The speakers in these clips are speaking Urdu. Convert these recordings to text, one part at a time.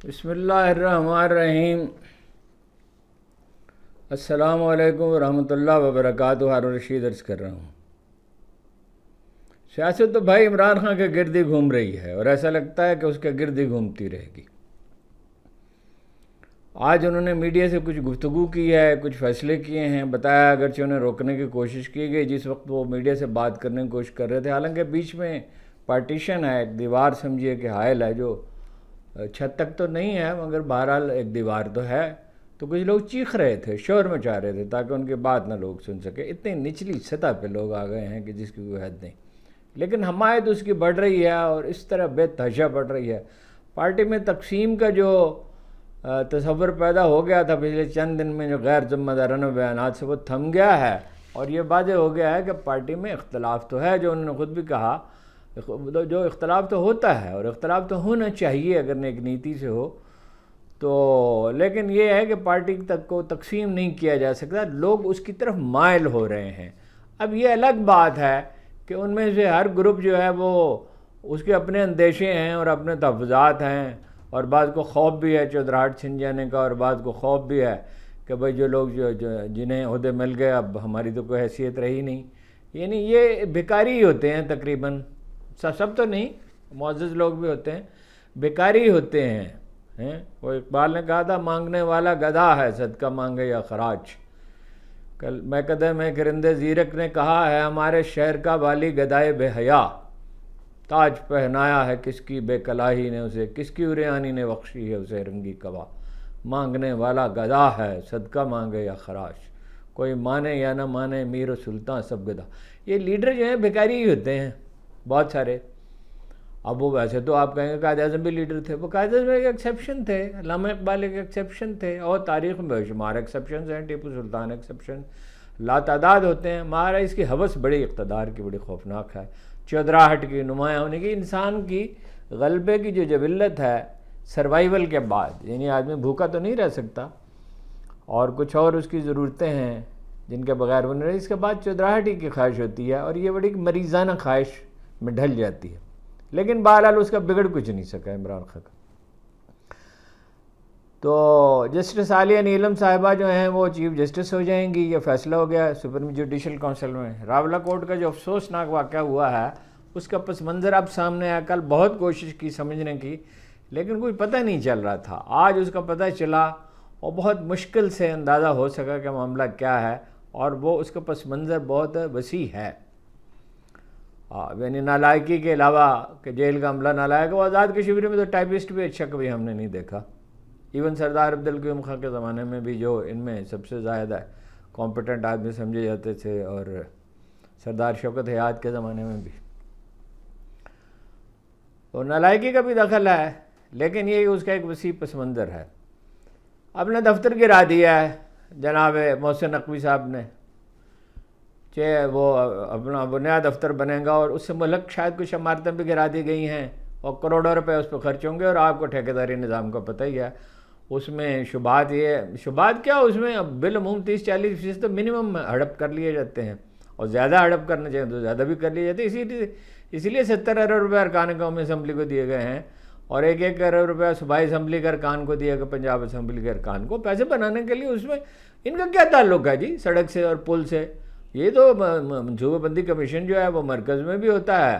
بسم اللہ الرحمن الرحیم۔ السلام علیکم ورحمۃ اللہ وبرکاتہ۔ ہارون رشید عرض کر رہا ہوں۔ سیاست تو بھائی عمران خان کے گرد ہی گھوم رہی ہے اور ایسا لگتا ہے کہ اس کے گرد ہی گھومتی رہے گی۔ آج انہوں نے میڈیا سے کچھ گفتگو کی ہے، کچھ فیصلے کیے ہیں، بتایا اگرچہ انہیں روکنے کی کوشش کی گئی جس وقت وہ میڈیا سے بات کرنے کی کوشش کر رہے تھے، حالانکہ بیچ میں پارٹیشن ہے، ایک دیوار سمجھیے کہ حائل ہے جو چھت تک تو نہیں ہے مگر بہرحال ایک دیوار تو ہے۔ تو کچھ لوگ چیخ رہے تھے، شور مچا رہے تھے تاکہ ان کی بات نہ لوگ سن سکے۔ اتنی نچلی سطح پہ لوگ آ گئے ہیں کہ جس کی کوئی حد نہیں، لیکن حمایت اس کی بڑھ رہی ہے اور اس طرح بے تحاشا بڑھ رہی ہے۔ پارٹی میں تقسیم کا جو تصور پیدا ہو گیا تھا پچھلے چند دن میں، جو غیر ذمہ دارانہ بیانات سے، وہ تھم گیا ہے اور یہ واضح ہو گیا ہے کہ پارٹی میں اختلاف تو ہے، جو انہوں نے خود بھی کہا، جو اختلاف تو ہوتا ہے اور اختلاف تو ہونا چاہیے اگر نیک نیتی سے ہو تو، لیکن یہ ہے کہ پارٹی تک کو تقسیم نہیں کیا جا سکتا، لوگ اس کی طرف مائل ہو رہے ہیں۔ اب یہ الگ بات ہے کہ ان میں سے ہر گروپ جو ہے وہ اس کے اپنے اندیشے ہیں اور اپنے تحفظات ہیں، اور بعض کو خوف بھی ہے چودراہٹ چھن جانے کا، اور بعض کو خوف بھی ہے کہ بھئی جو لوگ جنہیں عہدے مل گئے اب ہماری تو کوئی حیثیت رہی نہیں۔ یعنی یہ بھکاری ہی ہوتے ہیں تقریباً، سب تو نہیں، معزز لوگ بھی ہوتے ہیں، بیکاری ہوتے ہیں۔ وہ اقبال نے کہا تھا، مانگنے والا گدھا ہے صدقہ مانگے یا خراج۔ کل میں قدم میں گرندے زیرک نے کہا ہے، ہمارے شہر کا والی گدھائے بے حیا، تاج پہنایا ہے کس کی بے کلاہی نے اسے، کس کی عریانی نے بخشی ہے اسے رنگی قبا، مانگنے والا گدھا ہے صدقہ مانگے یا خراج، کوئی مانے یا نہ مانے میر و سلطان سب گدھا۔ یہ لیڈر جو ہیں بیکاری ہی ہوتے ہیں بہت سارے۔ اب وہ ویسے تو آپ کہیں گے قائد اعظم بھی لیڈر تھے، وہ قائد اعظم ایک ایکسیپشن تھے، علامہ اقبال ایک ایکسیپشن تھے، اور تاریخ میں بے شمار ایکسیپشنز ہیں، ٹیپو سلطان ایکسیپشن لا تعداد ہوتے ہیں۔ مہارا اس کی حوث بڑی اقتدار کی بڑی خوفناک ہے، چودراہٹ کی، نمایاں ہونے کی، انسان کی غلبے کی جو جبلت ہے سروائیول کے بعد، یعنی آدمی بھوکا تو نہیں رہ سکتا اور کچھ اور اس کی ضرورتیں ہیں جن کے بغیر وہ نہیں رہے، اس کے بعد چودراہٹ ہی کی خواہش ہوتی ہے اور یہ بڑی مریضانہ خواہش میں ڈھل جاتی ہے۔ لیکن بہرحال اس کا بگڑ کچھ نہیں سکا عمران خان کا۔ تو جسٹس عالیہ نیلم صاحبہ جو ہیں وہ چیف جسٹس ہو جائیں گی، یہ فیصلہ ہو گیا سپریم جوڈیشل کونسل میں۔ راولہ کوٹ کا جو افسوسناک واقعہ ہوا ہے اس کا پس منظر اب سامنے آیا۔ کل بہت کوشش کی سمجھنے کی لیکن کوئی پتہ نہیں چل رہا تھا، آج اس کا پتہ چلا اور بہت مشکل سے اندازہ ہو سکا کہ معاملہ کیا ہے، اور وہ اس کا پس منظر بہت وسیع ہے۔ یعنی نالائکی کے علاوہ کہ جیل کا عملہ نالائق، وہ آزاد کشمیر میں تو ٹائپسٹ بھی اچھا کبھی ہم نے نہیں دیکھا۔ ایون سردار عبدالقیوم خان کے زمانے میں بھی جو ان میں سب سے زیادہ کمپیٹنٹ آدمی سمجھے جاتے تھے، اور سردار شوکت حیات کے زمانے میں بھی، تو نالائکی کا بھی دخل ہے، لیکن یہ اس کا ایک وسیع پس منظر ہے۔ اب نے دفتر گرا دیا ہے جناب محسن نقوی صاحب نے، کہ وہ اپنا نیا دفتر بنے گا اور اس سے ملک شاید کچھ عمارتیں بھی گرا دی گئی ہیں اور کروڑوں روپے اس پہ خرچ ہوں گے، اور آپ کو ٹھیکیداری نظام کا پتہ ہی ہے۔ اس میں شبہات کیا، اس میں بالعموم 30-40% تو منیمم ہڑپ کر لیے جاتے ہیں، اور زیادہ ہڑپ کرنا چاہیے تو زیادہ بھی کر لیے جاتے ہیں۔ اسی لیے 70 ارب روپے ارکان قومی اسمبلی کو دیے گئے ہیں، اور 1 ارب روپے صوبائی اسمبلی کے ارکان کو دیا گیا، پنجاب اسمبلی کے ارکان کو پیسے بنانے کے لیے۔ اس میں ان کا کیا تعلق ہے جی سڑک سے اور پل سے؟ یہ تو منصوبہ بندی کمیشن جو ہے وہ مرکز میں بھی ہوتا ہے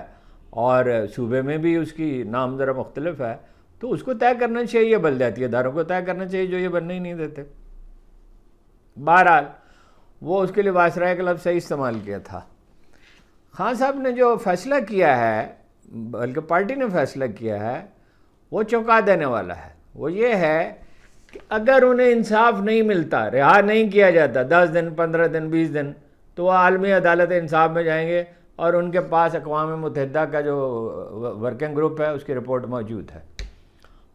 اور صوبے میں بھی اس کی نام ذرا مختلف ہے، تو اس کو طے کرنا چاہیے، بلدیاتی اداروں کو طے کرنا چاہیے جو یہ بننے ہی نہیں دیتے۔ بہرحال وہ اس کے لیے وائسرائے کا لفظ صحیح استعمال کیا تھا۔ خان صاحب نے جو فیصلہ کیا ہے، بلکہ پارٹی نے فیصلہ کیا ہے، وہ چونکا دینے والا ہے۔ وہ یہ ہے کہ اگر انہیں انصاف نہیں ملتا، رہا نہیں کیا جاتا 10 دن 15 دن 20 دن، تو وہ عالمی عدالت انصاف میں جائیں گے، اور ان کے پاس اقوام متحدہ کا جو ورکنگ گروپ ہے اس کی رپورٹ موجود ہے،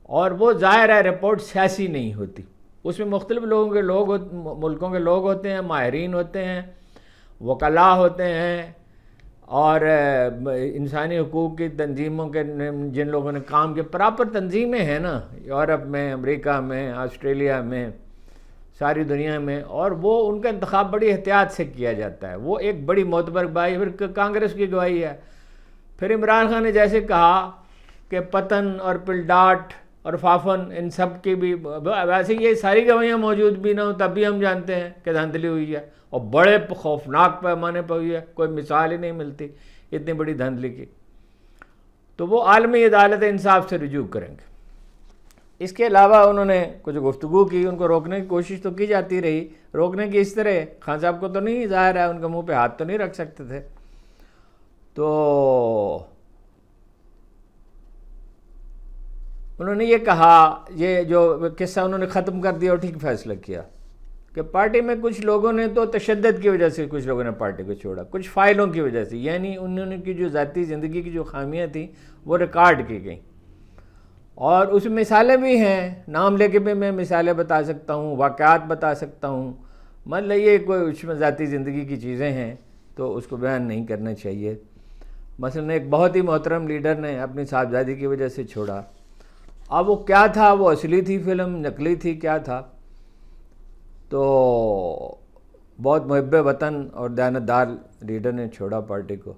اور وہ ظاہر ہے رپورٹ سیاسی نہیں ہوتی، اس میں مختلف ملکوں کے لوگ ہوتے ہیں، ماہرین ہوتے ہیں، وکلاء ہوتے ہیں، اور انسانی حقوق کی تنظیموں کے جن لوگوں نے کام کیا، پراپر تنظیمیں ہیں نا، یورپ میں، امریکہ میں، آسٹریلیا میں، ساری دنیا میں، اور وہ ان کا انتخاب بڑی احتیاط سے کیا جاتا ہے۔ وہ ایک بڑی معتبر گواہی، پھر کانگریس کی گواہی ہے۔ پھر عمران خان نے جیسے کہا کہ پتن اور پلڈاٹ اور فافن ان سب کی بھی ویسے یہ ساری گواہیاں موجود بھی نہ ہوں تب بھی ہم جانتے ہیں کہ دھاندلی ہوئی ہے، اور بڑے خوفناک پیمانے پر ہوئی ہے، کوئی مثال ہی نہیں ملتی اتنی بڑی دھاندلی کی. تو وہ عالمی عدالت انصاف سے رجوع کریں گے. اس کے علاوہ انہوں نے کچھ گفتگو کی، ان کو روکنے کی کوشش تو کی جاتی رہی. روکنے کی اس طرح، خان صاحب کو تو نہیں ظاہر ہے، ان کے منہ پہ ہاتھ تو نہیں رکھ سکتے تھے. تو انہوں نے یہ کہا، یہ جو قصہ انہوں نے ختم کر دیا اور ٹھیک فیصلہ کیا کہ پارٹی میں کچھ لوگوں نے تو تشدد کی وجہ سے کچھ لوگوں نے پارٹی کو چھوڑا، کچھ فائلوں کی وجہ سے، یعنی انہوں کی جو ذاتی زندگی کی جو خامیاں تھیں وہ ریکارڈ کی گئیں. اور اس میں مثالیں بھی ہیں، نام لے کے بھی میں مثالیں بتا سکتا ہوں، واقعات بتا سکتا ہوں. مطلب یہ کوئی اس میں ذاتی زندگی کی چیزیں ہیں تو اس کو بیان نہیں کرنا چاہیے. مثلا ایک بہت ہی محترم لیڈر نے اپنی صاحبزادی کی وجہ سے چھوڑا. اب وہ کیا تھا، وہ اصلی تھی فلم، نقلی تھی، کیا تھا؟ تو بہت محب وطن اور دیانتدار لیڈر نے چھوڑا پارٹی کو.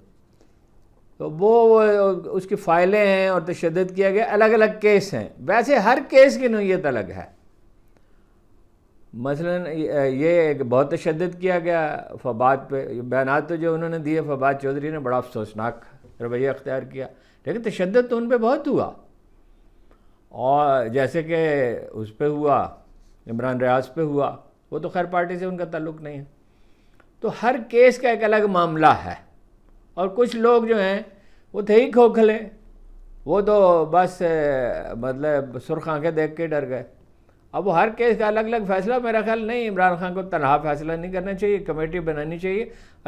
تو وہ اس کی فائلیں ہیں اور تشدد کیا گیا، الگ الگ کیس ہیں. ویسے ہر کیس کی نوعیت الگ ہے. مثلا یہ بہت تشدد کیا گیا فواد پہ. بیانات تو جو انہوں نے دیے فواد چودھری نے بڑا افسوسناک رویہ اختیار کیا، لیکن تشدد تو ان پہ بہت ہوا. اور جیسے کہ اس پہ ہوا، عمران ریاض پہ ہوا، وہ تو خیر پارٹی سے ان کا تعلق نہیں ہے. تو ہر کیس کا ایک الگ معاملہ ہے. اور کچھ لوگ جو ہیں وہ تھے ہی کھوکھلے، وہ تو بس مطلب سرخ آنکھیں دیکھ کے ڈر گئے. اب وہ ہر کیس کا الگ الگ فیصلہ، میرا خیال نہیں، عمران خان کو تنہا فیصلہ نہیں کرنا چاہیے، کمیٹی بنانی چاہیے.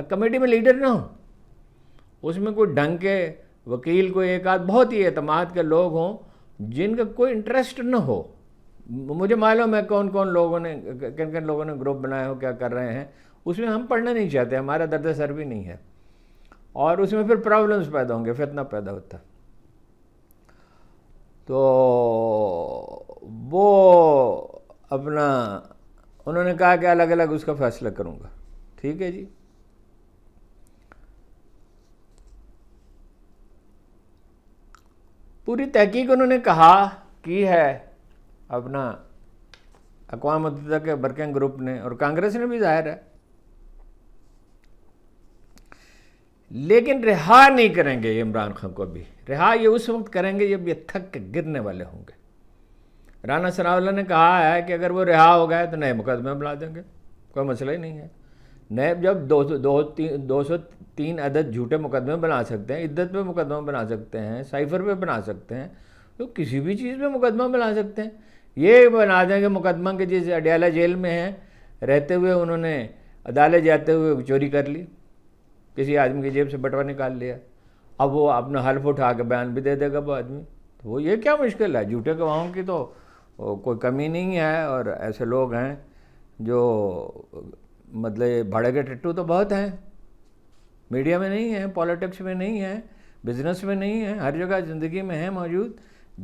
کمیٹی میں لیڈر نہ ہو، اس میں کوئی ڈھنگ کے وکیل، کوئی ایک آدھ بہت ہی اعتماد کے لوگ ہوں جن کا کوئی انٹرسٹ نہ ہو. مجھے معلوم ہے کون کون لوگوں نے، کن کن لوگوں نے گروپ بنایا ہو، کیا کر رہے ہیں. اس میں ہم پڑھنا نہیں چاہتے، ہمارا درد سر بھی نہیں ہے، اور اس میں پھر پرابلمز پیدا ہوں گے، فتنہ پیدا ہوتا. تو وہ اپنا انہوں نے کہا کہ الگ الگ اس کا فیصلہ کروں گا. ٹھیک ہے جی. پوری تحقیق انہوں نے کہا کی ہے اپنا اقوام متحدہ کے ورکنگ گروپ نے، اور کانگریس نے بھی ظاہر ہے. لیکن رہا نہیں کریں گے یہ عمران خان کو. ابھی رہا یہ اس وقت کریں گے جب یہ تھک کے گرنے والے ہوں گے. رانا ثناءاللہ نے کہا ہے کہ اگر وہ رہا ہو گئے تو نئے مقدمے بنا دیں گے، کوئی مسئلہ ہی نہیں ہے. نئے جب 203 عدد جھوٹے مقدمے بنا سکتے ہیں، عدت پہ مقدمہ بنا سکتے ہیں، سائفر پہ بنا سکتے ہیں، تو کسی بھی چیز پہ مقدمہ بنا سکتے ہیں. یہ بنا دیں گے مقدمہ کہ جس اڈیالہ جیل میں ہیں رہتے ہوئے انہوں نے عدالت جاتے ہوئے چوری کر لی، کسی آدمی کی جیب سے بٹوا نکال لیا، اب وہ اپنا حلف اٹھا کے بیان بھی دے دے گا وہ آدمی. تو وہ یہ کیا مشکل ہے؟ جھوٹے گواہوں کی تو کوئی کمی نہیں ہے. اور ایسے لوگ ہیں جو مطلب بھاڑے کے ٹٹو تو بہت ہیں، میڈیا میں نہیں ہیں، پالیٹکس میں نہیں ہیں، بزنس میں نہیں ہیں، ہر جگہ زندگی میں ہیں موجود،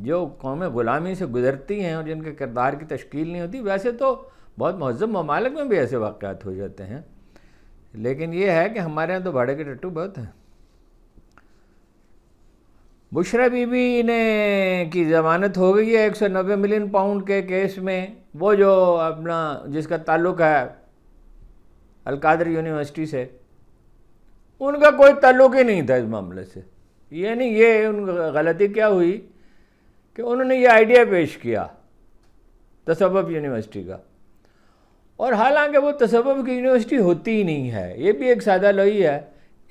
جو قومیں غلامی سے گزرتی ہیں اور جن کے کردار کی تشکیل نہیں ہوتی. ویسے تو بہت مہذب ممالک میں بھی ایسے واقعات ہو جاتے ہیں، لیکن یہ ہے کہ ہمارے یہاں تو بھاڑے کے ٹٹو بہت ہیں. بشرا بی بی نے کی ضمانت ہو گئی ہے 190 ملین پاؤنڈ کے کیس میں. وہ جو اپنا جس کا تعلق ہے القادر یونیورسٹی سے، ان کا کوئی تعلق ہی نہیں تھا اس معاملے سے. یعنی یہ ان غلطی کیا ہوئی کہ انہوں نے یہ آئیڈیا پیش کیا تسبب یونیورسٹی کا، اور حالانکہ وہ تسبب کی یونیورسٹی ہوتی ہی نہیں ہے. یہ بھی ایک سادہ لوئی ہے.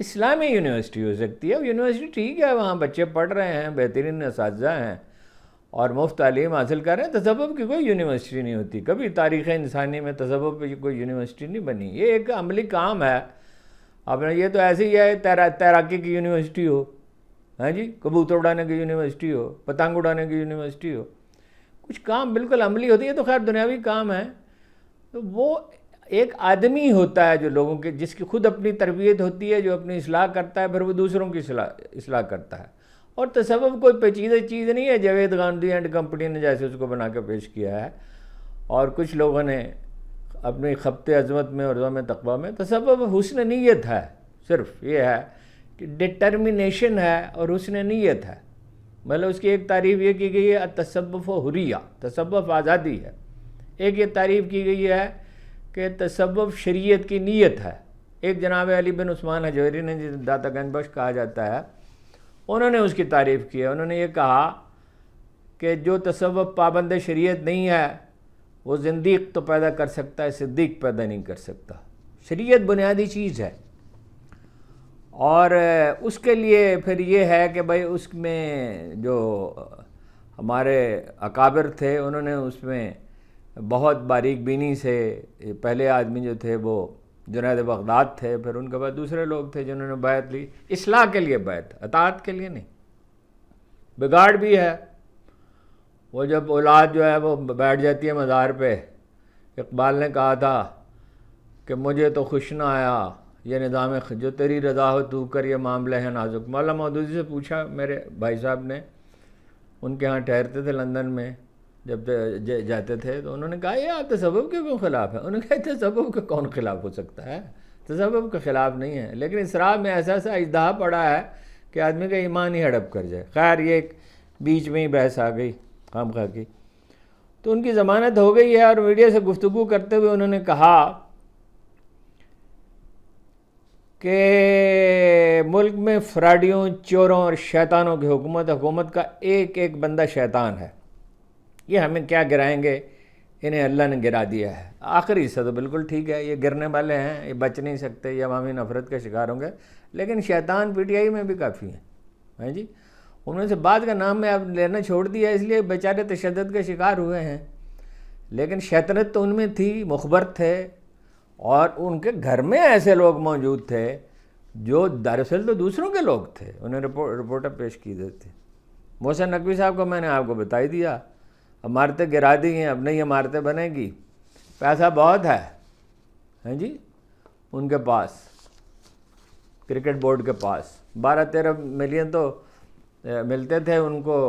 اسلامی یونیورسٹی ہو سکتی ہے، یونیورسٹی ٹھیک ہے، وہاں بچے پڑھ رہے ہیں، بہترین اساتذہ ہیں اور مفت تعلیم حاصل کر رہے ہیں. تسبب کی کوئی یونیورسٹی نہیں ہوتی. کبھی تاریخ انسانی میں تسبب کی کوئی یونیورسٹی نہیں بنی. یہ ایک عملی کام ہے اپنا. یہ تو ایسے ہی ہے تیراکی کی یونیورسٹی ہو، ہاں جی، کبوتر اڑانے کی یونیورسٹی ہو، پتنگ اڑانے کی یونیورسٹی ہو. کچھ کام بالکل عملی ہوتی ہے، تو خیر دنیاوی کام ہے. تو وہ ایک آدمی ہوتا ہے جو لوگوں کے، جس کی خود اپنی تربیت ہوتی ہے، جو اپنی اصلاح کرتا ہے، پھر وہ دوسروں کی اصلاح کرتا ہے. اور تصوف کوئی پیچیدہ چیز نہیں ہے. جاوید گاندھی اینڈ کمپنی نے جیسے اس کو بنا کے پیش کیا ہے، اور کچھ لوگوں نے اپنی خبت عظمت میں اور ذم تقویٰ میں. تصوف حسن نیت ہے، صرف یہ ہے کہ ڈٹرمنیشن ہے اور حسن نیت ہے. مطلب اس کی ایک تعریف یہ کی گئی ہے تصوف و حریہ، تصوف آزادی ہے، ایک یہ تعریف کی گئی ہے کہ تصوف شریعت کی نیت ہے۔ ایک جناب علی بن عثمان حجویری نے جس داتا گنج بخش کہا جاتا ہے، انہوں نے اس کی تعریف کی ہے۔ انہوں نے یہ کہا کہ جو تصوف پابند شریعت نہیں ہے وہ زندیق تو پیدا کر سکتا ہے، صدیق پیدا نہیں کر سکتا۔ شریعت بنیادی چیز ہے، اور اس کے لیے پھر یہ ہے کہ بھائی اس میں جو ہمارے اکابر تھے انہوں نے اس میں بہت باریک بینی سے، پہلے آدمی جو تھے وہ جنید بغداد تھے، پھر ان کے بعد دوسرے لوگ تھے جنہوں نے بیعت لی، اصلاح کے لیے بیعت، اطاعت کے لیے نہیں۔ بگاڑ بھی ہے، وہ جب اولاد جو ہے وہ بیٹھ جاتی ہے مزار پہ، اقبال نے کہا تھا کہ مجھے تو خوش نہ آیا یہ نظام جو تیری رضا ہو تو کر، یہ معاملہ ہے نازک۔ مولانا مودودی سے پوچھا میرے بھائی صاحب نے، ان کے ہاں ٹھہرتے تھے لندن میں، جب جاتے تھے تو انہوں نے کہا یہ آپ تصوف کے کیوں خلاف ہیں؟ انہوں نے کہا تصوف کے کون خلاف ہو سکتا ہے، تصوف کے خلاف نہیں ہے، لیکن اسراف میں ایسا اژدہا پڑا ہے کہ آدمی کا ایمان ہی ہڑپ کر جائے۔ خیر یہ ایک بیچ میں ہی بحث آ گئی خام خواہ کی، تو ان کی ضمانت ہو گئی ہے۔ اور میڈیا سے گفتگو کرتے ہوئے انہوں نے کہا کہ ملک میں فراڈیوں، چوروں اور شیطانوں کی حکومت کا ایک ایک بندہ شیطان ہے، یہ ہمیں کیا گرائیں گے، انہیں اللہ نے گرا دیا ہے۔ آخری حصہ تو بالکل ٹھیک ہے، یہ گرنے والے ہیں، یہ بچ نہیں سکتے، یہ عوامی نفرت کا شکار ہوں گے، لیکن شیطان پی ٹی آئی میں بھی کافی ہیں، ہاں جی، ان میں سے بعض کا نام میں اب لینا چھوڑ دیا اس لیے بیچارے تشدد کے شکار ہوئے ہیں، لیکن شیطنت تو ان میں تھی، مخبر تھے، اور ان کے گھر میں ایسے لوگ موجود تھے جو دراصل تو دوسروں کے لوگ تھے، انہیں رپورٹیں پیش کی دیتی۔ محسن نقوی صاحب کو میں نے آپ کو بتا ہی دیا، عمارتیں گرا دی ہیں، اب نئی عمارتیں بنے گی، پیسہ بہت ہے، ہاں جی، ان کے پاس کرکٹ بورڈ کے پاس 12-13 ملین تو ملتے تھے ان کو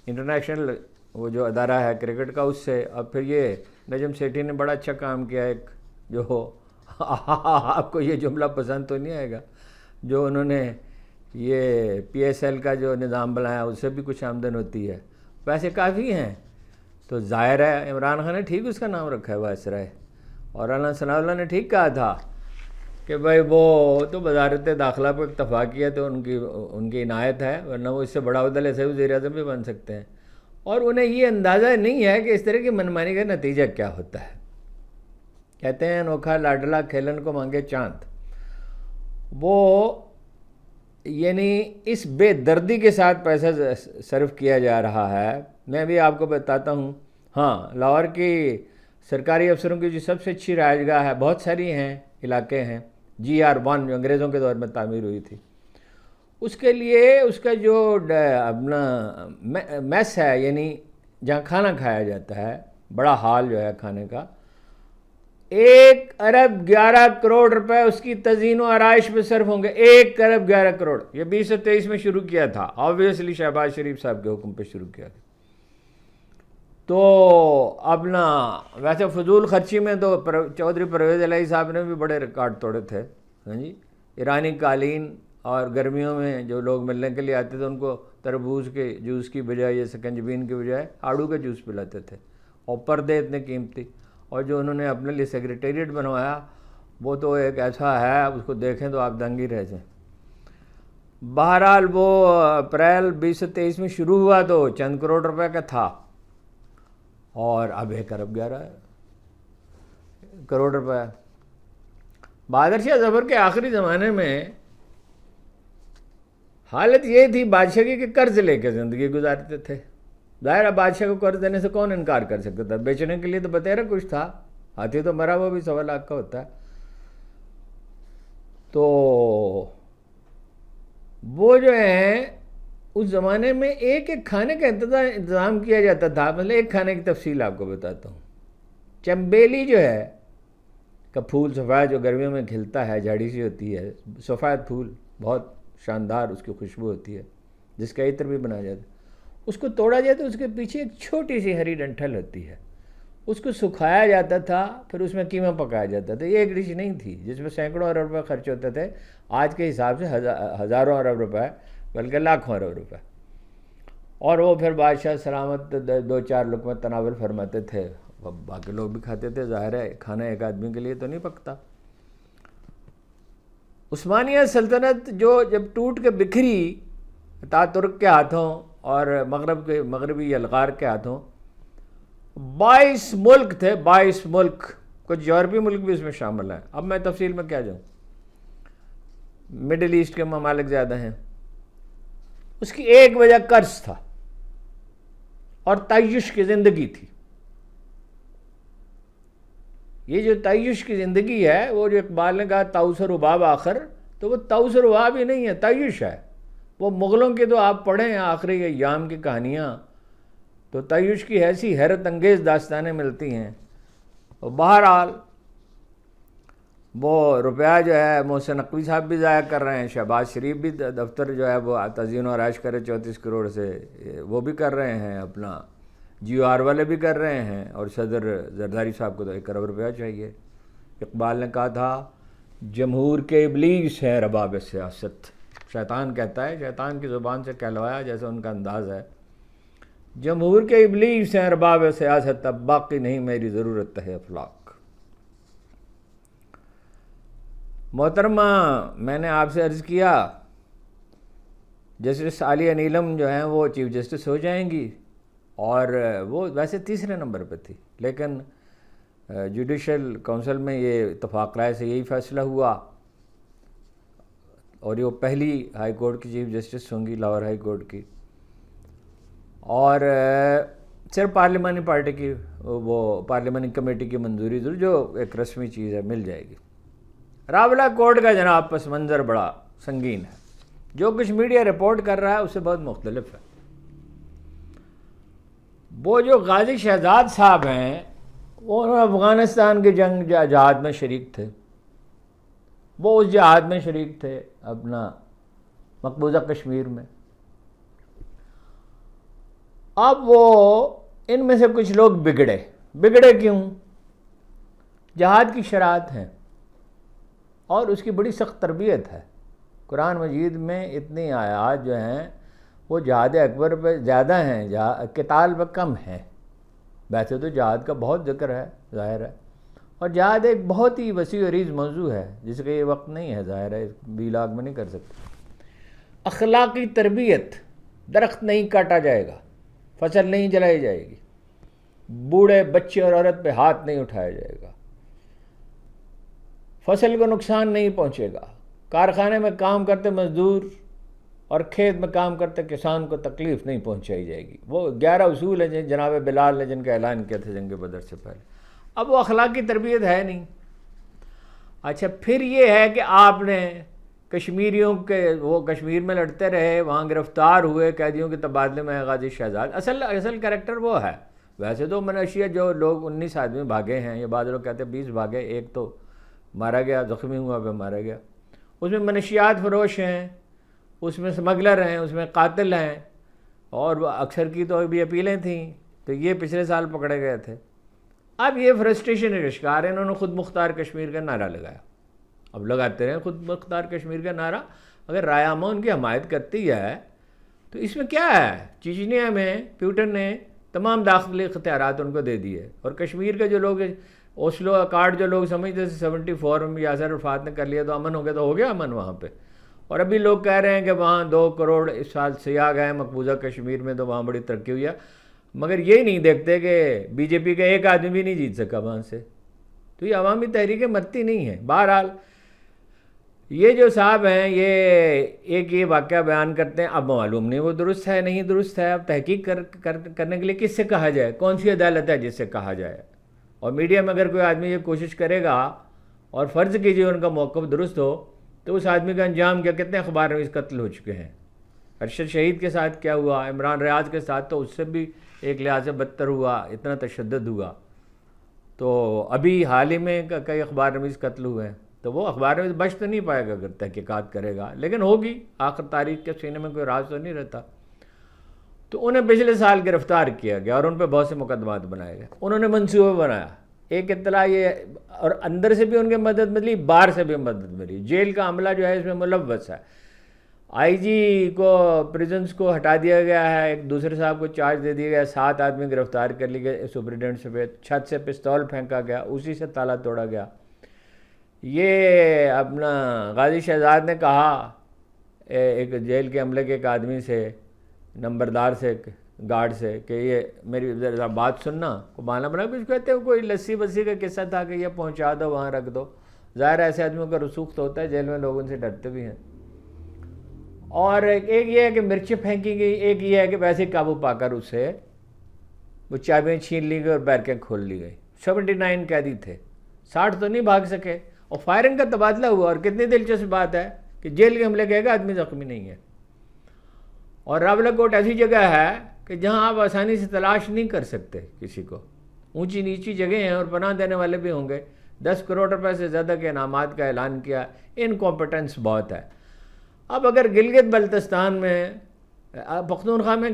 انٹرنیشنل وہ جو ادارہ ہے کرکٹ کا، اس سے۔ اب پھر یہ نجم سیٹھی نے بڑا اچھا کام کیا، ایک جو آپ کو یہ جملہ پسند تو نہیں آئے گا، جو انہوں نے یہ پی ایس ایل کا جو نظام بنایا اس سے بھی کچھ آمدن ہوتی ہے، پیسے کافی ہیں، تو ظاہر ہے عمران خان نے ٹھیک اس کا نام رکھا ہے وائسرائے، اور علامہ ثناء اللہ نے ٹھیک کہا تھا کہ بھائی وہ تو وزارت داخلہ پر اتفاق کیا تو ان کی عنایت ہے، ورنہ وہ اس سے بڑا عہدہ سے وزیر اعظم بھی بن سکتے ہیں، اور انہیں یہ اندازہ نہیں ہے کہ اس طرح کی منمانی کا نتیجہ کیا ہوتا ہے۔ کہتے ہیں انوکھا لاڈلا کھیلن کو مانگے چاند، وہ یعنی اس بے دردی کے ساتھ پیسہ صرف کیا جا رہا ہے۔ میں بھی آپ کو بتاتا ہوں، ہاں لاہور کی سرکاری افسروں کی جو سب سے اچھی رہائش گاہ ہے، بہت ساری ہیں، علاقے ہیں، GR1 جو انگریزوں کے دور میں تعمیر ہوئی تھی، اس کے لیے اس کا جو اپنا میس ہے، یعنی جہاں کھانا کھایا جاتا ہے، بڑا ہال جو ہے کھانے کا، 1 ارب 11 کروڑ روپے اس کی تزئین و آرائش پہ صرف ہوں گے، 1 ارب 11 کروڑ۔ یہ 2023 میں شروع کیا تھا، آبویسلی شہباز شریف صاحب کے حکم پہ شروع کیا تھا۔ تو اپنا ویسے فضول خرچی میں تو چودھری پرویز الہی صاحب نے بھی بڑے ریکارڈ توڑے تھے، ہاں جی، ایرانی قالین، اور گرمیوں میں جو لوگ ملنے کے لیے آتے تھے ان کو تربوز کے جوس کی بجائے یا سکنجبین کی بجائے آڑو کا جوس پلاتے تھے، اور پردے اتنے قیمتی، اور جو انہوں نے اپنے لیے سیکریٹریٹ بنوایا وہ تو ایک ایسا ہے، اس کو دیکھیں تو آپ دنگ ہی رہ جائیں۔ بہرحال وہ اپریل 2023 میں شروع ہوا تو چند کروڑ روپے کا تھا، اور اب 1 ارب 11 کروڑ روپے۔ بہادر شاہ ظفر کے آخری زمانے میں حالت یہ تھی بادشاہی کہ قرض لے کے زندگی گزارتے تھے۔ ظاہر ہے بادشاہ کو قرض دینے سے کون انکار کر سکتا تھا، بیچنے کے لیے تو بتیرا کچھ تھا، ہاتھی تو مرا وہ بھی 1.25 لاکھ کا ہوتا ہے۔ تو وہ جو ہیں اس زمانے میں ایک ایک کھانے کا انتظام کیا جاتا تھا۔ مطلب ایک کھانے کی تفصیل آپ کو بتاتا ہوں۔ چمبیلی جو ہے کا پھول سفید جو گرمیوں میں کھلتا ہے، جھاڑی سی ہوتی ہے، سفید پھول، بہت شاندار اس کی خوشبو ہوتی ہے، جس کا عطر بھی بنایا جاتا ہے۔ اس کو توڑا جائے تو اس کے پیچھے ایک چھوٹی سی ہری ڈنٹھل ہوتی ہے، اس کو سکھایا جاتا تھا، پھر اس میں قیمہ پکایا جاتا تھا۔ یہ ایک ڈش نہیں تھی جس میں سینکڑوں ارب روپے خرچ ہوتے تھے، آج کے حساب سے ہزاروں ارب روپے، بلکہ لاکھوں ارب روپے۔ اور وہ پھر بادشاہ سلامت 2-4 لقمے تناول فرماتے تھے، باقی لوگ بھی کھاتے تھے، ظاہر ہے کھانا ایک آدمی کے لیے تو نہیں پکتا۔ عثمانیہ سلطنت جو جب ٹوٹ کے بکھری تاترک کے ہاتھوں اور مغربی یلغار کے ہاتھوں، 22 ملک تھے، 22 ملک، کچھ یورپی ملک بھی اس میں شامل ہیں۔ اب میں تفصیل میں کیا جاؤں، مڈل ایسٹ کے ممالک زیادہ ہیں۔ اس کی ایک وجہ قرض تھا اور تعیش کی زندگی تھی۔ یہ جو تعیش کی زندگی ہے، وہ جو اقبال نے کہا طاؤس و رباب آخر، تو وہ طاؤس و رباب ہی نہیں ہے، تعیش ہے۔ وہ مغلوں کے تو آپ پڑھیں آخری ایام کی کہانیاں، تو تعیش کی ایسی حیرت انگیز داستانیں ملتی ہیں۔ اور بہرحال وہ روپیہ جو ہے محسن نقوی صاحب بھی ضائع کر رہے ہیں، شہباز شریف بھی دفتر جو ہے وہ تزئین و آرائش کرے 34 کروڑ سے، وہ بھی کر رہے ہیں، اپنا جیو آر والے بھی کر رہے ہیں، اور صدر زرداری صاحب کو تو 1 کروڑ روپیہ چاہیے۔ اقبال نے کہا تھا جمہور کے ابلیس ہے رباب سیاست، شیطان کہتا ہے، شیطان کی زبان سے کہلوایا جیسا ان کا انداز ہے، جمہور کے ابلیس ہیں رباب سیاست، اب باقی نہیں میری ضرورت ہے افلاک۔ محترمہ، میں نے آپ سے عرض کیا جسٹس عالیہ نیلم جو ہیں وہ چیف جسٹس ہو جائیں گی، اور وہ ویسے 3 نمبر پہ تھی، لیکن جوڈیشل کونسل میں یہ اتفاق رائے سے یہی فیصلہ ہوا، اور یہ پہلی ہائی کورٹ کی چیف جسٹس ہوں گی، لاہور ہائی کورٹ کی، اور صرف پارلیمانی پارٹی کی وہ پارلیمانی کمیٹی کی منظوری ضرور، جو ایک رسمی چیز ہے، مل جائے گی۔ راولہ کورٹ کا جناب پس منظر بڑا سنگین ہے، جو کچھ میڈیا رپورٹ کر رہا ہے اس سے بہت مختلف ہے۔ وہ جو غازی شہزاد صاحب ہیں، وہ افغانستان کی جنگ جہاد میں شریک تھے، وہ اس جہاد میں شریک تھے اپنا مقبوضہ کشمیر میں۔ اب وہ ان میں سے کچھ لوگ بگڑے کیوں؟ جہاد کی شرائط ہیں اور اس کی بڑی سخت تربیت ہے۔ قرآن مجید میں اتنی آیات جو ہیں وہ جہاد اکبر پہ زیادہ ہیں، قتال پہ کم ہیں۔ ویسے تو جہاد کا بہت ذکر ہے، ظاہر ہے، اور جہاد ایک بہت ہی وسیع و عریض موضوع ہے جس کا یہ وقت نہیں ہے، ظاہر ہے، ویلاگ میں نہیں کر سکتے۔ اخلاقی تربیت، درخت نہیں کاٹا جائے گا، فصل نہیں جلائی جائے گی، بوڑھے بچے اور عورت پہ ہاتھ نہیں اٹھایا جائے گا، فصل کو نقصان نہیں پہنچے گا، کارخانے میں کام کرتے مزدور اور کھیت میں کام کرتے کسان کو تکلیف نہیں پہنچائی جائے گی۔ وہ 11 اصول ہیں جناب بلال نے جن کا اعلان کیا تھا جنگ بدر سے پہلے۔ اب وہ اخلاقی تربیت ہے نہیں۔ اچھا، پھر یہ ہے کہ آپ نے کشمیریوں کے، وہ کشمیر میں لڑتے رہے، وہاں گرفتار ہوئے، قیدیوں کے تبادلے میں غازی شہزاد، اصل کریکٹر وہ ہے۔ ویسے تو منشیہ جو لوگ 19 آدمی بھاگے ہیں، یہ بعض لوگ کہتے ہیں 20 بھاگے، ایک تو مارا گیا، زخمی ہوا پہ مارا گیا، اس میں منشیات فروش ہیں، اس میں سمگلر ہیں، اس میں قاتل ہیں، اور اکثر کی تو بھی اپیلیں تھیں، تو یہ پچھلے سال پکڑے گئے تھے۔ اب یہ فرسٹریشن کا شکار ہے، انہوں نے خود مختار کشمیر کا نعرہ لگایا۔ اب لگاتے رہے خود مختار کشمیر کا نعرہ، اگر رائے ان کی حمایت کرتی ہے تو اس میں کیا ہے؟ چیچنیا میں پیوٹن نے تمام داخلی اختیارات ان کو دے دیے، اور کشمیر کے جو لوگ اوسلو اکارڈ جو لوگ سمجھتے تھے 74 میں یاسر عرفات نے کر لیا تو امن ہو گیا، تو ہو گیا امن وہاں پہ، اور ابھی لوگ کہہ رہے ہیں کہ وہاں 2 کروڑ اس سال سیاح گئے مقبوضہ کشمیر میں، تو وہاں بڑی ترقی ہوئی ہے، مگر یہی نہیں دیکھتے کہ بی جے پی کا ایک آدمی بھی نہیں جیت سکا وہاں سے، تو یہ عوامی تحریکیں مرتی نہیں ہیں۔ بہرحال یہ جو صاحب ہیں یہ واقعہ بیان کرتے ہیں، اب معلوم نہیں وہ درست ہے نہیں درست ہے، اب تحقیق کرنے کے لیے کس سے کہا جائے، کون سی عدالت ہے جس سے کہا جائے؟ اور میڈیا میں اگر کوئی آدمی یہ کوشش کرے گا، اور فرض کیجئے ان کا موقف درست ہو، تو اس آدمی کا انجام کیا؟ کتنے اخبار نویس قتل ہو چکے ہیں، ارشد شہید کے ساتھ کیا ہوا، عمران ریاض کے ساتھ تو اس سے بھی ایک لحاظ سے بدتر ہوا، اتنا تشدد ہوا، تو ابھی حال ہی میں کئی اخبار نویس قتل ہوئے ہیں، تو وہ اخبار نویس بچ تو نہیں پائے گا اگر تحقیقات کرے گا، لیکن ہوگی، آخر تاریخ کے سینے میں کوئی راز تو نہیں رہتا۔ تو انہیں پچھلے سال گرفتار کیا گیا اور ان پہ بہت سے مقدمات بنائے گئے، انہوں نے منصوبہ بنایا، ایک اطلاع یہ، اور اندر سے بھی ان کے مدد ملی، باہر سے بھی مدد ملی، جیل کا عملہ جو ہے اس میں ملوث ہے، آئی جی کو پریزنس کو ہٹا دیا گیا ہے، ایک دوسرے صاحب کو چارج دے دیا گیا، 7 آدمی گرفتار کر لیے گئے سپرنٹینڈنٹ سے، پہ چھت سے پستول پھینکا گیا، اسی سے تالا توڑا گیا۔ یہ اپنا غازی شہزاد نے کہا ایک جیل کے عملے کے ایک آدمی سے، نمبردار سے، گارڈ سے، کہ یہ میری ذرا بات سننا، کو بہانہ بنا کچھ کہتے ہیں، کوئی لسی بسی کا قصہ تھا کہ یہ پہنچا دو وہاں رکھ دو۔ ظاہر ایسے آدمیوں کا رسوخ تو ہوتا ہے، جیل میں لوگ ان سے ڈرتے بھی ہیں۔ اور ایک یہ ہے کہ مرچیں پھینکی گئی، ایک یہ ہے کہ ویسے قابو پا کر اسے وہ چابیاں چھین لی گئی اور بیرکیں کھول لی گئی۔ 79 قیدی تھے، 60 تو نہیں بھاگ سکے، اور فائرنگ کا تبادلہ ہوا۔ اور کتنی دلچسپ بات ہے کہ جیل کے حملے گئے گا آدمی زخمی نہیں ہے۔ اور راولاکوٹ ایسی جگہ ہے کہ جہاں آپ آسانی سے تلاش نہیں کر سکتے کسی کو، اونچی نیچی جگہیں ہیں اور پناہ دینے والے بھی ہوں گے۔ 10 کروڑ روپے سے زیادہ کے انعامات کا اعلان کیا، انکمپیٹنس بہت ہے۔ اب اگر گلگت بلتستان میں، پختونخوا میں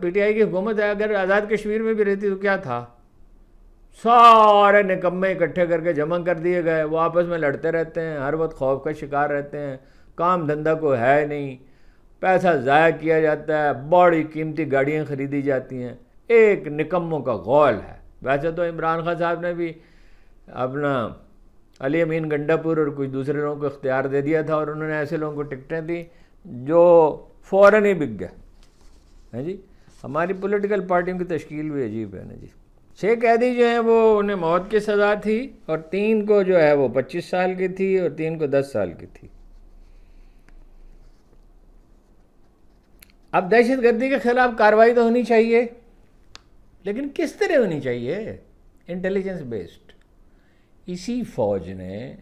پی ٹی آئی کی حکومت ہے، اگر آزاد کشمیر میں بھی رہتی تو کیا تھا؟ سارے نکمے اکٹھے کر کے جمع کر دیے گئے، وہ آپس میں لڑتے رہتے ہیں، ہر وقت خوف کا شکار رہتے ہیں، کام دھندہ کو ہے نہیں، پیسہ ضائع کیا جاتا ہے، بڑی قیمتی گاڑیاں خریدی جاتی ہیں، ایک نکموں کا غول ہے۔ ویسے تو عمران خان صاحب نے بھی اپنا علی امین گنڈا پور اور کچھ دوسرے لوگوں کو اختیار دے دیا تھا، اور انہوں نے ایسے لوگوں کو ٹکٹیں دی جو فوراً ہی بک گئے ہیں جی۔ ہماری پولیٹیکل پارٹیوں کی تشکیل بھی عجیب ہے نا جی۔ 6 قیدی جو ہیں وہ انہیں موت کی سزا تھی، اور 3 کو جو ہے وہ 25 سال کی تھی، اور 3 کو 10 سال کی تھی۔ اب دہشت گردی کے خلاف کارروائی تو ہونی چاہیے، لیکن کس طرح ہونی چاہیے؟ Intelligence based. اسی فوج نے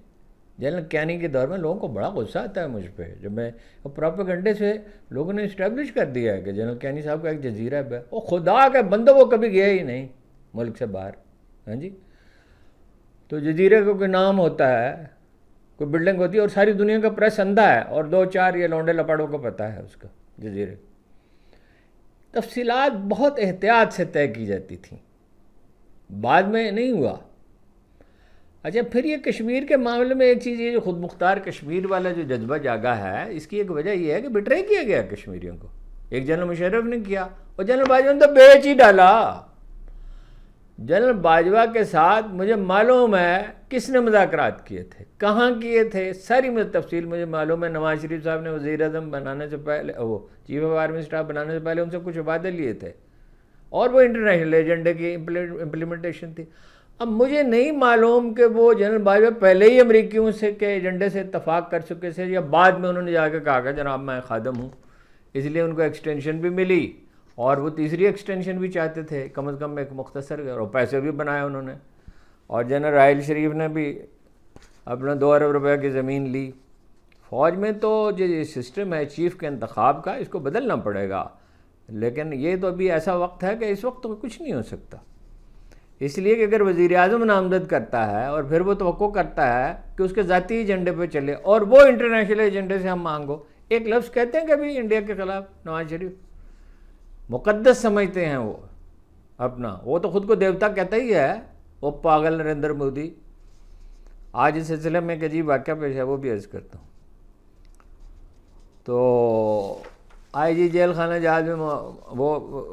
جنرل کیانی کے دور میں لوگوں کو بڑا غصہ آتا ہے مجھ پہ، جب میں پروپیگنڈے سے لوگوں نے اسٹیبلش کر دیا ہے کہ جنرل کیانی صاحب کا ایک جزیرہ ہے، وہ خدا کے بندوں وہ کبھی گیا ہی نہیں ملک سے باہر، ہاں جی۔ تو جزیرے کا کوئی نام ہوتا ہے، کوئی بلڈنگ ہوتی ہے، اور ساری دنیا کا پریس اندھا ہے، اور 2-4 یہ لونڈے لپاڑوں کو پتہ ہے اس کا جزیرے۔ تفصیلات بہت احتیاط سے طے کی جاتی تھیں، بعد میں نہیں ہوا۔ اچھا، پھر یہ کشمیر کے معاملے میں ایک چیز، یہ جو خود مختار کشمیر والا جو جذبہ جاگا ہے، اس کی ایک وجہ یہ ہے کہ بٹرے کیا گیا کشمیریوں کو۔ ایک جنرل مشرف نے کیا، اور جنرل باجوہ نے تو بیچ ہی ڈالا۔ جنرل باجوہ کے ساتھ مجھے معلوم ہے کس نے مذاکرات کیے تھے، کہاں کیے تھے، ساری تفصیل مجھے معلوم ہے۔ نواز شریف صاحب نے وزیر اعظم بنانے سے پہلے، وہ چیف آف آرمی اسٹاف بنانے سے پہلے ان سے کچھ وعدے لیے تھے، اور وہ انٹرنیشنل ایجنڈے کی امپلیمنٹیشن تھی۔ اب مجھے نہیں معلوم کہ وہ جنرل باجوہ پہلے ہی امریکیوں سے کے ایجنڈے سے اتفاق کر چکے تھے، یا بعد میں انہوں نے جا کے کہا کہ جناب میں خادم ہوں، اس لیے ان کو ایکسٹینشن بھی ملی، اور وہ تیسری ایکسٹینشن بھی چاہتے تھے، کم از کم ایک مختصر، اور پیسے بھی بنائے انہوں نے۔ اور جنرل راحیل شریف نے بھی اپنا 2 ارب روپے کی زمین لی۔ فوج میں تو جو یہ سسٹم ہے چیف کے انتخاب کا، اس کو بدلنا پڑے گا، لیکن یہ تو ابھی ایسا وقت ہے کہ اس وقت تو کچھ نہیں ہو سکتا، اس لیے کہ اگر وزیر اعظم نامزد کرتا ہے اور پھر وہ توقع کرتا ہے کہ اس کے ذاتی ایجنڈے پہ چلے، اور وہ انٹرنیشنل ایجنڈے سے ہم مانگو۔ ایک لفظ کہتے ہیں کہ ابھی انڈیا کے خلاف نواز شریف مقدس سمجھتے ہیں وہ اپنا، وہ تو خود کو دیوتا کہتا ہی ہے، وہ پاگل نریندر مودی۔ آج اس سلسلے میں ایک عجیب واقعہ پیش ہے، وہ بھی عرض کرتا ہوں۔ تو آئی جی جیل خانہ جہاز میں وہ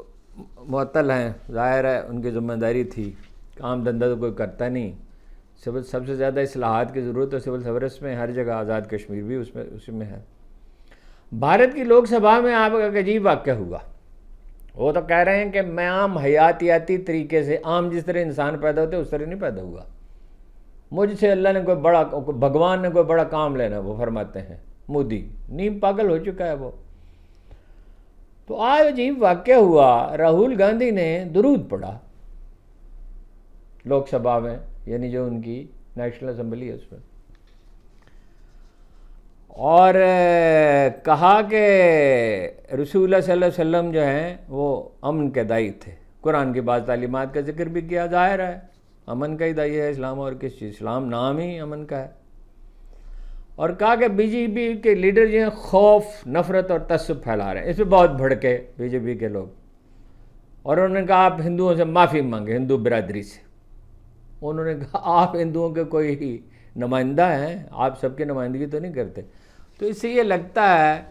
معطل ہیں، ظاہر ہے ان کی ذمہ داری تھی، کام دھندہ تو کوئی کرتا نہیں، سب سے زیادہ اصلاحات کی ضرورت ہے سول سروس میں، ہر جگہ، آزاد کشمیر بھی اسی میں ہے۔ بھارت کی لوک سبھا میں آپ کا ایک عجیب واقعہ ہوا۔ وہ تو کہہ رہے ہیں کہ میں عام حیاتیاتی طریقے سے، عام جس طرح انسان پیدا ہوتے اس طرح نہیں پیدا ہوا، مجھ سے اللہ نے کوئی بڑا، بھگوان نے کوئی بڑا کام لینا، وہ فرماتے ہیں مودی، نیم پاگل ہو چکا ہے وہ۔ تو آج عجیب واقعہ ہوا، راہول گاندھی نے درود پڑھا لوک سبھا میں، یعنی جو ان کی نیشنل اسمبلی ہے اس میں، اور کہا کہ رسول اللہ صلی اللہ علیہ وسلم جو ہیں وہ امن کے دائی تھے، قرآن کی بعض تعلیمات کا ذکر بھی کیا، ظاہر ہے امن کا ہی دائی ہے اسلام، اور کس چیز، اسلام نام ہی امن کا ہے۔ اور کہا کہ بی جے پی کے لیڈر جو ہیں خوف، نفرت اور تعصب پھیلا رہے ہیں، اس پہ بہت بھڑکے بی جے پی کے لوگ، اور انہوں نے کہا آپ ہندوؤں سے معافی مانگے، ہندو برادری سے۔ انہوں نے کہا آپ ہندوؤں کے کوئی نمائندہ ہیں، آپ سب کی نمائندگی تو نہیں کرتے۔ تو اس سے یہ لگتا ہے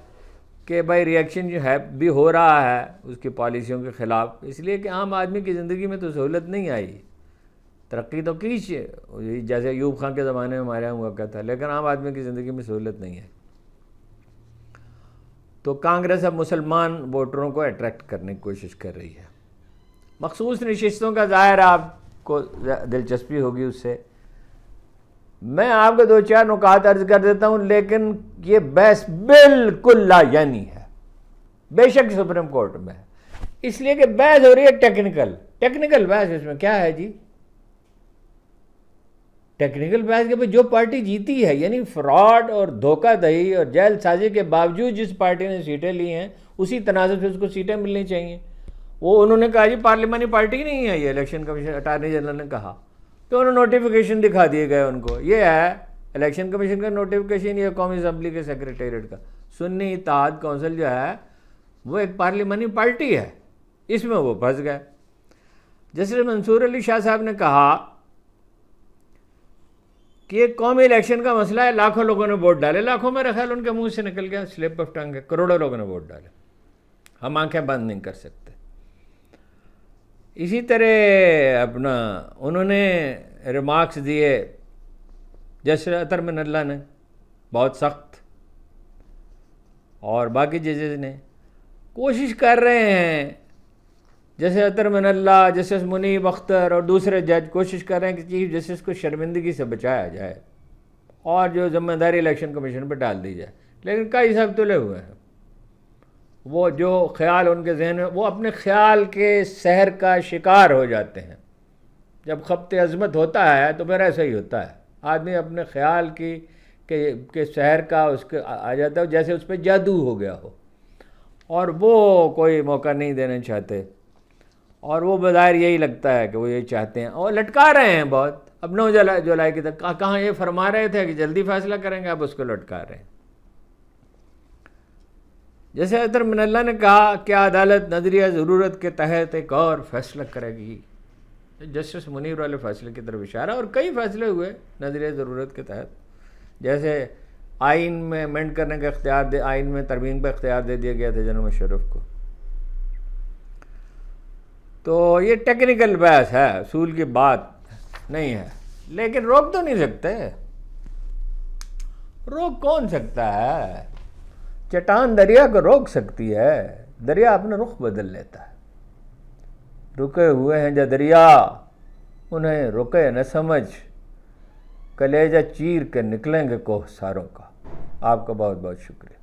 کہ بھائی ریئیکشن جو ہے بھی ہو رہا ہے اس کی پالیسیوں کے خلاف، اس لیے کہ عام آدمی کی زندگی میں تو سہولت نہیں آئی، ترقی تو کی جیسے ایوب خان کے زمانے میں ہمارے یہاں ہوا کرتا تھا، لیکن عام آدمی کی زندگی میں سہولت نہیں ہے۔ تو کانگریس اب مسلمان ووٹروں کو اٹریکٹ کرنے کی کوشش کر رہی ہے۔ مخصوص نشستوں کا ظاہر آپ کو دلچسپی ہوگی اس سے، میں آپ کو 2-4 نکات عرض کر دیتا ہوں، لیکن یہ بحث بالکل لا یعنی ہے، بے شک سپریم کورٹ میں، اس لیے کہ بحث ہو رہی ہے ٹیکنیکل بحث۔ اس میں کیا ہے جی؟ ٹیکنیکل بحث کے جو پارٹی جیتی ہے، یعنی فراڈ اور دھوکہ دہی اور جیل سازی کے باوجود جس پارٹی نے سیٹیں لی ہیں اسی تناسب سے اس کو سیٹیں ملنی چاہیے۔ وہ انہوں نے کہا جی پارلیمانی پارٹی نہیں ہے یہ، الیکشن کمیشن اٹارنی جنرل نے کہا، تو انہوں نے نوٹیفیکیشن دکھا دیے گئے ان کو، یہ ہے الیکشن کمیشن کا نوٹیفیکیشن، یہ قومی اسمبلی کے سیکریٹریٹ کا۔ سنی اتحاد کونسل جو ہے وہ ایک پارلیمانی پارٹی ہے، اس میں وہ پھنس گئے۔ جسٹس منصور علی شاہ صاحب نے کہا کہ یہ قومی الیکشن کا مسئلہ ہے، لاکھوں لوگوں نے ووٹ ڈالے، لاکھوں میرا خیال ان کے منہ سے نکل گیا، سلپ آف ٹنگ ہے، کروڑوں لوگوں نے ووٹ ڈالے، ہم آنکھیں بند نہیں کر سکتے۔ اسی طرح انہوں نے ریمارکس دیے جسٹس اطہر من اللہ نے، بہت سخت، اور باقی ججز نے کوشش کر رہے ہیں، جیسے اطہر من اللہ، جسٹس منیب اختر اور دوسرے جج کوشش کر رہے ہیں کہ چیف جسٹس کو شرمندگی سے بچایا جائے اور جو ذمہ داری الیکشن کمیشن پہ ڈال دی جائے، لیکن کئی سب تلے ہوئے ہیں۔ وہ جو خیال ان کے ذہن میں، وہ اپنے خیال کے سحر کا شکار ہو جاتے ہیں۔ جب خبط عظمت ہوتا ہے تو پھر ایسا ہی ہوتا ہے، آدمی اپنے خیال کے سحر کا اس کے آ جاتا ہے، جیسے اس پہ جادو ہو گیا ہو، اور وہ کوئی موقع نہیں دینا چاہتے، اور وہ بظاہر یہی لگتا ہے کہ وہ یہ چاہتے ہیں، اور لٹکا رہے ہیں بہت۔ اب 9 جولائی کی تک کہاں یہ فرما رہے تھے کہ جلدی فیصلہ کریں گے، اب اس کو لٹکا رہے ہیں۔ جیسے اطہر من اللہ نے کہا کہ عدالت نظریہ ضرورت کے تحت ایک اور فیصلہ کرے گی، جسٹس منیر والے فیصلے کی طرف اشارہ، اور کئی فیصلے ہوئے نظریہ ضرورت کے تحت، جیسے آئین میں امینڈ کرنے کا اختیار آئین میں ترمیم کا اختیار دے دیا گیا تھا جنرل مشرف کو۔ تو یہ ٹیکنیکل بحث ہے، اصول کی بات نہیں ہے، لیکن روک تو نہیں سکتے، روک کون سکتا ہے؟ چٹان دریا کو روک سکتی ہے، دریا اپنا رخ بدل لیتا ہے۔ رکے ہوئے ہیں جو دریا، انہیں رکے نہ سمجھ، کلیجہ چیر کے نکلیں گے کوہ ساروں کا۔ آپ کا بہت بہت شکریہ۔